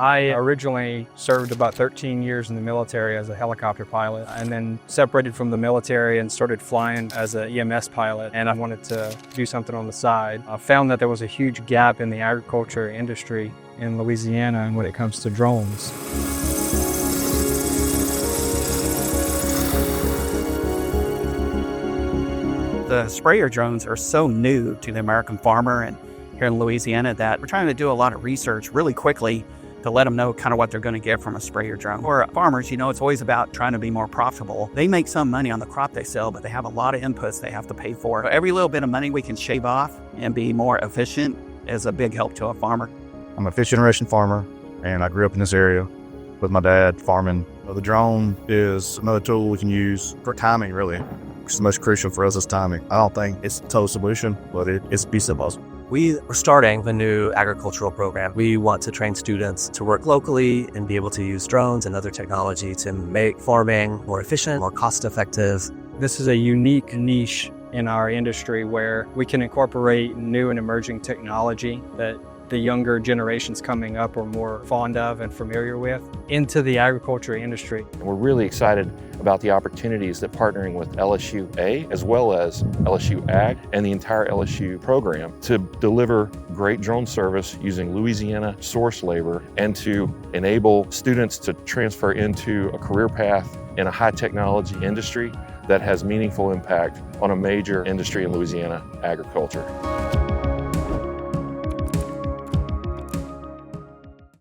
I originally served about 13 years in the military as a helicopter pilot, and then separated from the military and started flying as an EMS pilot, and I wanted to do something on the side. I found that there was a huge gap in the agriculture industry in Louisiana when it comes to drones. The sprayer drones are so new to the American farmer and here in Louisiana that we're trying to do a lot of research really quickly to let them know kind of what they're going to get from a sprayer drone. For farmers, it's always about trying to be more profitable. They make some money on the crop they sell, but they have a lot of inputs they have to pay for. So every little bit of money we can shave off and be more efficient is a big help to a farmer. I'm a fifth-generation farmer, and I grew up in this area with my dad farming. The drone is another tool we can use for timing, really. It's the most crucial for us is timing. I don't think it's a total solution, but it's a piece of us. We are starting the new agricultural program. We want to train students to work locally and be able to use drones and other technology to make farming more efficient, more cost-effective. This is a unique niche in our industry where we can incorporate new and emerging technology that the younger generations coming up are more fond of and familiar with into the agriculture industry. And we're really excited about the opportunities that partnering with LSU A as well as LSU Ag and the entire LSU program to deliver great drone service using Louisiana source labor and to enable students to transfer into a career path in a high technology industry that has meaningful impact on a major industry in Louisiana, agriculture.